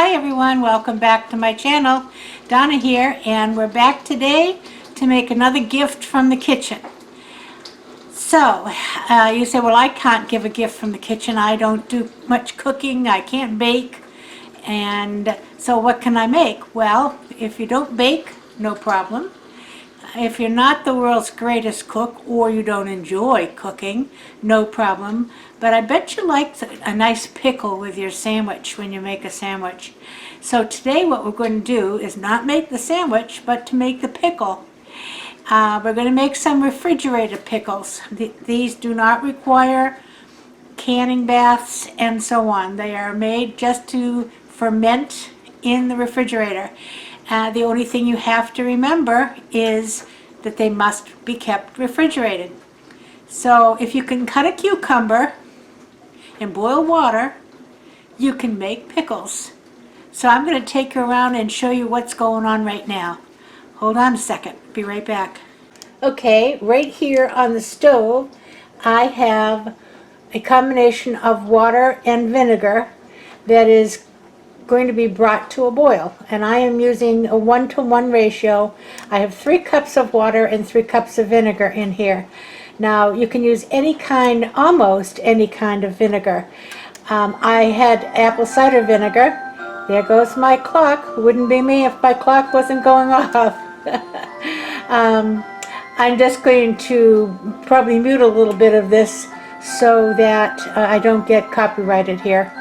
Hi everyone, welcome back to my channel. Donna here, and we're back today to make another gift from the kitchen. So, you say, well, I can't give a gift from the kitchen. I don't do much cooking, I can't bake, and so what can I make? Well, if you don't bake, no problem. If you're not the world's greatest cook or you don't enjoy cooking, no problem. But I bet you like a nice pickle with your sandwich when you make a sandwich. So today what we're going to do is not make the sandwich, but to make the pickle. We're going to make some refrigerated pickles. These do not require canning baths and so on. They are made just to ferment in the refrigerator. The only thing you have to remember is that they must be kept refrigerated. So if you can cut a cucumber and boil water, you can make pickles. So I'm going to take you around and show you what's going on right now. Hold on a second, be right back. Okay, right here on the stove I have a combination of water and vinegar that is going to be brought to a boil, and I am using a 1-to-1 ratio. I have 3 cups of water and 3 cups of vinegar in here. Now you can use any kind, almost any kind of vinegar. I had apple cider vinegar. There goes my clock. Wouldn't be me if my clock wasn't going off. I'm just going to probably mute a little bit of this so that I don't get copyrighted here.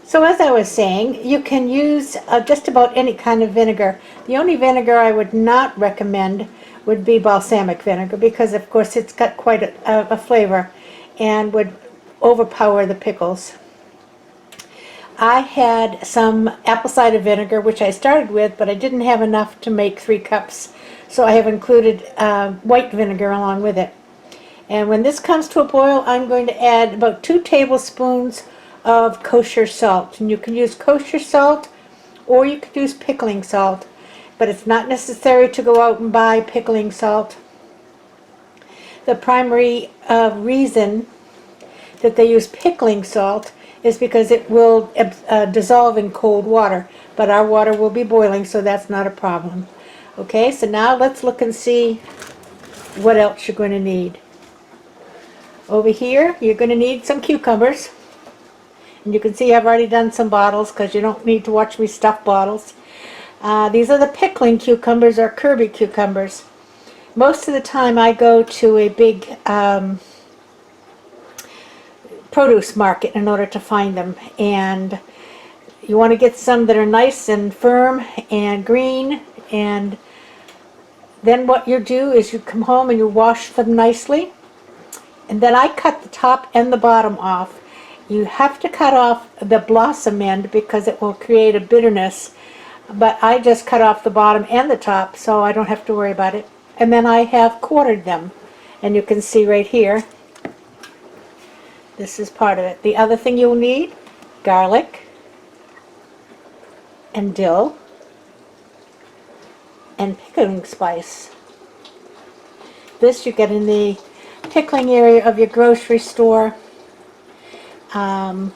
So as I was saying, you can use just about any kind of vinegar. The only vinegar I would not recommend would be balsamic vinegar, because of course it's got quite a flavor and would overpower the pickles. I had some apple cider vinegar, which I started with, but I didn't have enough to make 3 cups, so I have included white vinegar along with it. And when this comes to a boil, I'm going to add about 2 tablespoons of kosher salt, and you can use kosher salt or you can use pickling salt, but it's not necessary to go out and buy pickling salt. The primary reason that they use pickling salt is because it will dissolve in cold water, but our water will be boiling, so that's not a problem. Okay, so now let's look and see what else you're going to need. Over here you're going to need some cucumbers. And you can see I've already done some bottles because you don't need to watch me stuff bottles. These are the pickling cucumbers, or Kirby cucumbers. Most of the time I go to a big produce market in order to find them. And you want to get some that are nice and firm and green. And then what you do is you come home and you wash them nicely. And then I cut the top and the bottom off. You have to cut off the blossom end because it will create a bitterness, but I just cut off the bottom and the top so I don't have to worry about it. And then I have quartered them, and you can see right here, this is part of it. The other thing you'll need, garlic and dill and pickling spice. This you get in the pickling area of your grocery store. And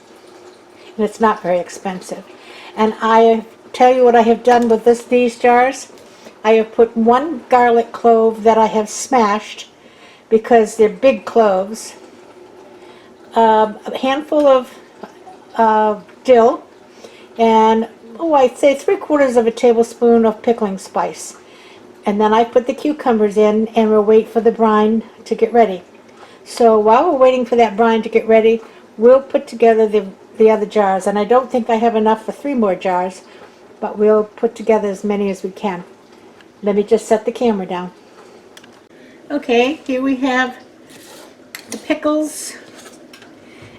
it's not very expensive. And I tell you what I have done with these jars. I have put 1 garlic clove that I have smashed because they're big cloves, a handful of dill, and I'd say 3/4 of a tablespoon of pickling spice. And then I put the cucumbers in, and we'll wait for the brine to get ready. So while we're waiting for that brine to get ready, we'll put together the other jars, and I don't think I have enough for 3 more jars, but we'll put together as many as we can. Let me just set the camera down. Okay, here we have the pickles,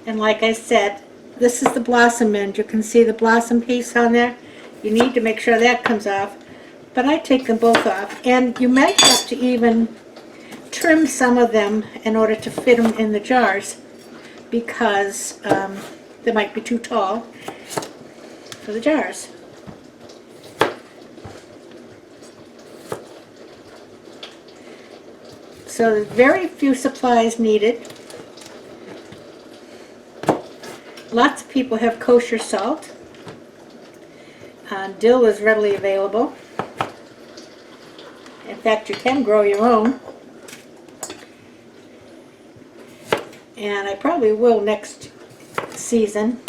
and like I said, this is the blossom end. You can see the blossom piece on there. You need to make sure that comes off, but I take them both off, and you might have to even trim some of them in order to fit them in the jars, because they might be too tall for the jars. So there's very few supplies needed. Lots of people have kosher salt. Dill is readily available. In fact, you can grow your own. And I probably will next season.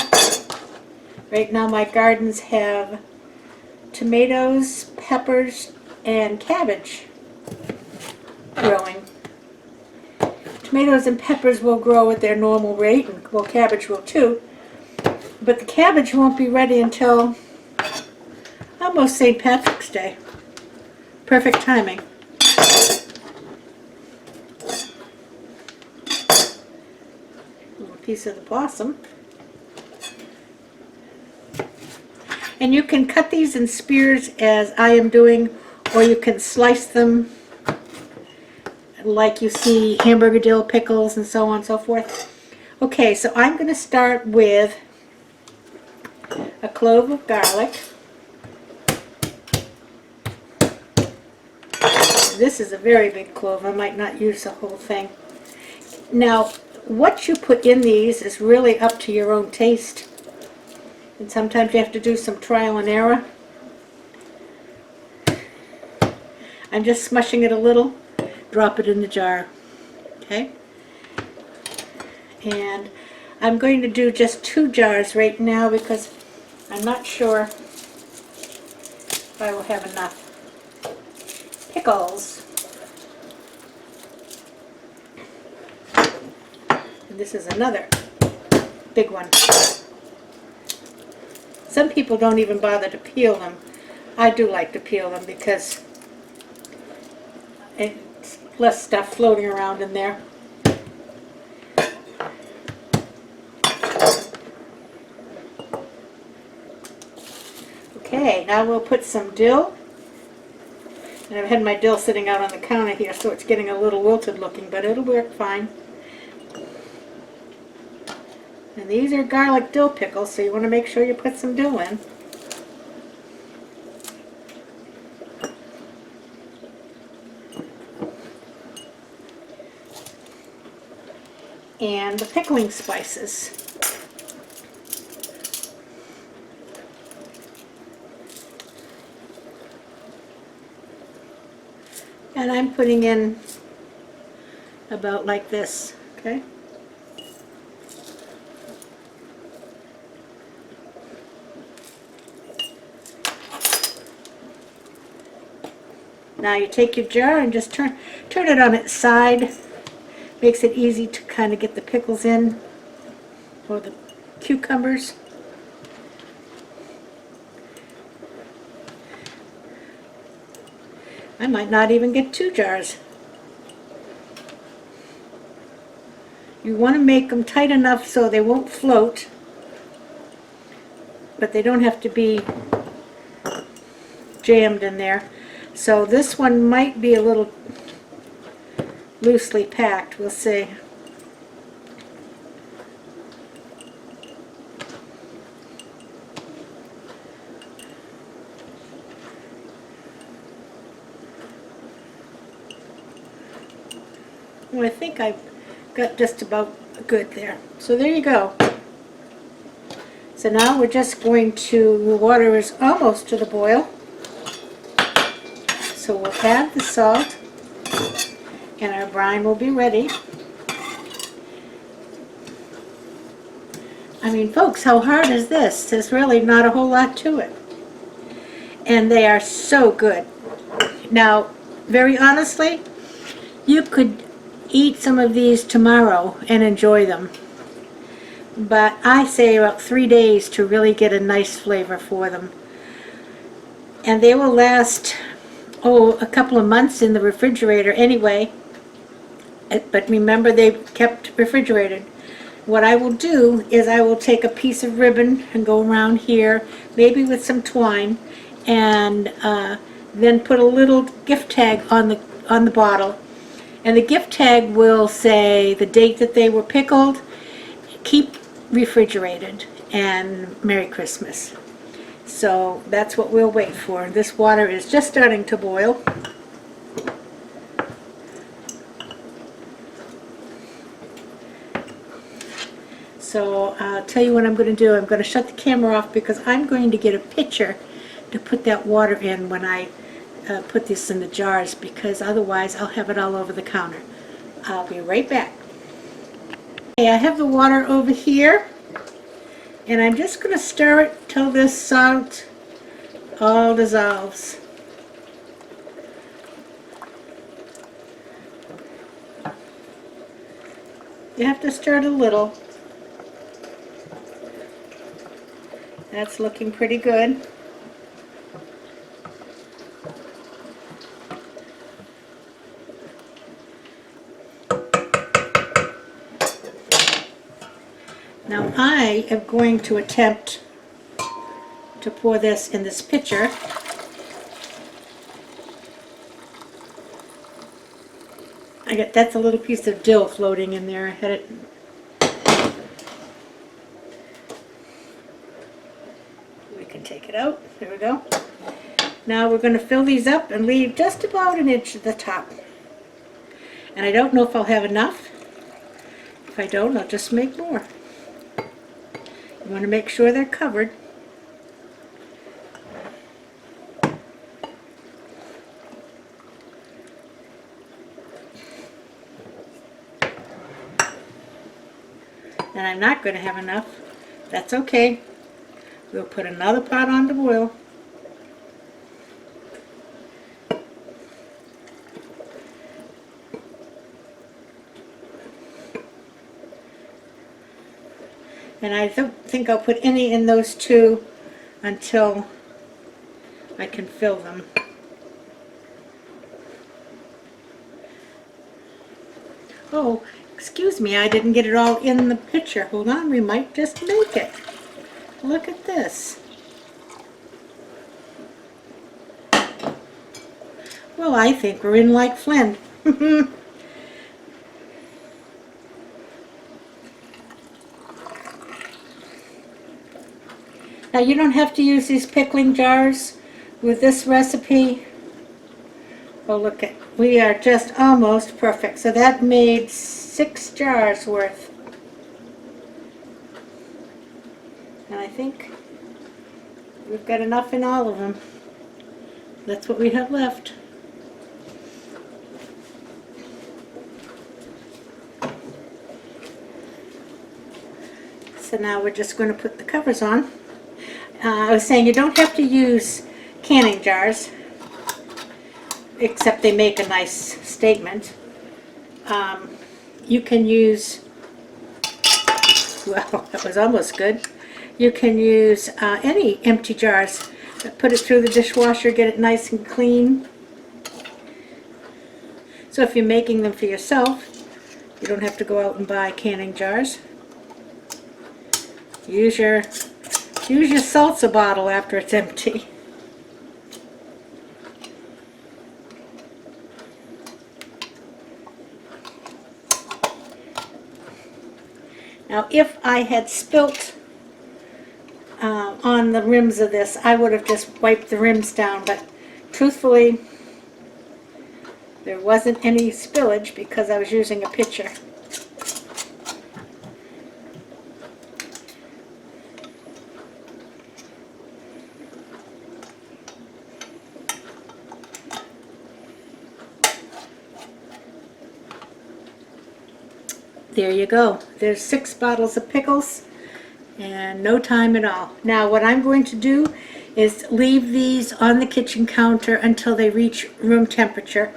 Right now my gardens have tomatoes, peppers, and cabbage growing. Tomatoes and peppers will grow at their normal rate, and well, cabbage will too. But the cabbage won't be ready until almost St. Patrick's Day. Perfect timing. A little piece of the blossom. And you can cut these in spears as I am doing, or you can slice them like you see hamburger dill, pickles, and so on and so forth. Okay, so I'm going to start with a clove of garlic. This is a very big clove. I might not use the whole thing. Now, what you put in these is really up to your own taste. And sometimes you have to do some trial and error. I'm just smushing it a little. Drop it in the jar. Okay? And I'm going to do just 2 jars right now because I'm not sure if I will have enough. Pickles. And this is another big one. Some people don't even bother to peel them. I do like to peel them because it's less stuff floating around in there. Okay, now we'll put some dill. And I've had my dill sitting out on the counter here, so it's getting a little wilted looking, but it'll work fine. And these are garlic dill pickles, so you want to make sure you put some dill in. And the pickling spices. And I'm putting in about like this, okay? Now you take your jar and just turn it on its side. Makes it easy to kind of get the pickles in, or the cucumbers. I might not even get 2 jars. You want to make them tight enough so they won't float, but they don't have to be jammed in there. So this one might be a little loosely packed, we'll see. Well, I think I've got just about good there. So there you go. So now we're just going to, the water is almost to the boil. So we'll add the salt and our brine will be ready. I mean, folks, how hard is this? There's really not a whole lot to it. And they are so good. Now, very honestly, you could eat some of these tomorrow and enjoy them. But I say about 3 days to really get a nice flavor for them. And they will last, a couple of months in the refrigerator anyway. But remember, they kept refrigerated. What I will do is I will take a piece of ribbon and go around here, maybe with some twine, and then put a little gift tag on the bottle. And the gift tag will say the date that they were pickled, keep refrigerated, and Merry Christmas. So that's what we'll wait for. This water is just starting to boil. So I'll tell you what I'm going to do. I'm going to shut the camera off because I'm going to get a pitcher to put that water in when I put this in the jars, because otherwise I'll have it all over the counter. I'll be right back. Okay, I have the water over here, and I'm just going to stir it till this salt all dissolves. You have to stir it a little. That's looking pretty good. Now I am going to attempt to pour this in this pitcher. That's a little piece of dill floating in there. I had it. We can take it out. There we go. Now we're going to fill these up and leave just about an inch at the top. And I don't know if I'll have enough. If I don't, I'll just make more. You want to make sure they're covered. And I'm not going to have enough. That's okay. We'll put another pot on to boil. And I don't think I'll put any in those two until I can fill them. Oh, excuse me, I didn't get it all in the pitcher. Hold on, we might just make it. Look at this. Well, I think we're in like Flynn. Now you don't have to use these pickling jars with this recipe. Oh, look at, we are just almost perfect. So that made 6 jars worth. And I think we've got enough in all of them. That's what we have left. So now we're just going to put the covers on. I was saying you don't have to use canning jars, except they make a nice statement. You can use, well, that was almost good. You can use any empty jars. Put it through the dishwasher, get it nice and clean. So if you're making them for yourself, you don't have to go out and buy canning jars. Use your salsa bottle after it's empty. Now, if I had spilt on the rims of this, I would have just wiped the rims down, but truthfully, there wasn't any spillage because I was using a pitcher. There you go. There's 6 bottles of pickles and no time at all. Now what I'm going to do is leave these on the kitchen counter until they reach room temperature,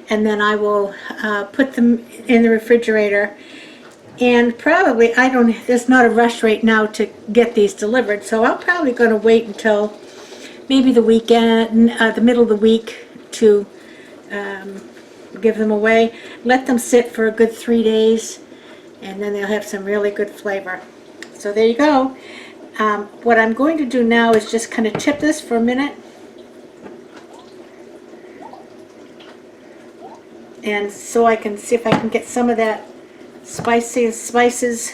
and then I will put them in the refrigerator. And probably, there's not a rush right now to get these delivered, so I'm probably going to wait until maybe the weekend, the middle of the week, to give them away. Let them sit for a good 3 days, and then they'll have some really good flavor. So there you go. What I'm going to do now is just kind of tip this for a minute. And so I can see if I can get some of that spices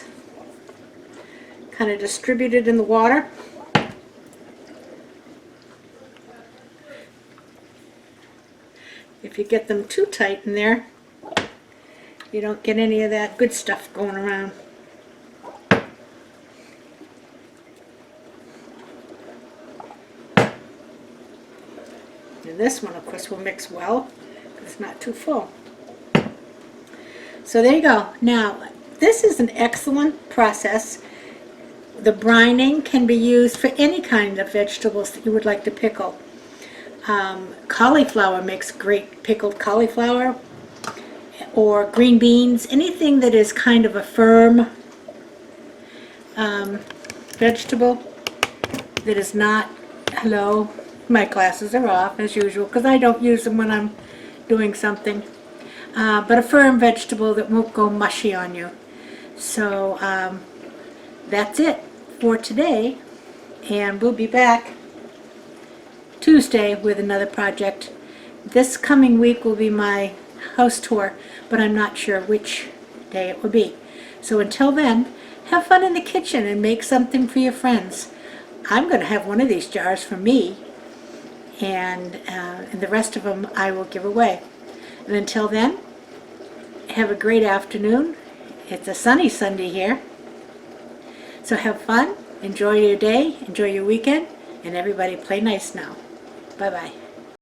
kind of distributed in the water. If you get them too tight in there, you don't get any of that good stuff going around. this one, of course, will mix well. It's not too full. So there you go. Now, this is an excellent process. The brining can be used for any kind of vegetables that you would like to pickle. Cauliflower makes great pickled cauliflower, or green beans, anything that is kind of a firm vegetable that is not, hello, my glasses are off as usual because I don't use them when I'm doing something, but a firm vegetable that won't go mushy on you. So that's it for today, and we'll be back Tuesday with another project. This coming week will be my house tour, but I'm not sure which day it will be. So until then, have fun in the kitchen and make something for your friends. I'm going to have one of these jars for me, and the rest of them I will give away. And until then, have a great afternoon. It's a sunny Sunday here. So have fun, enjoy your day, enjoy your weekend, and everybody play nice now. Bye-bye.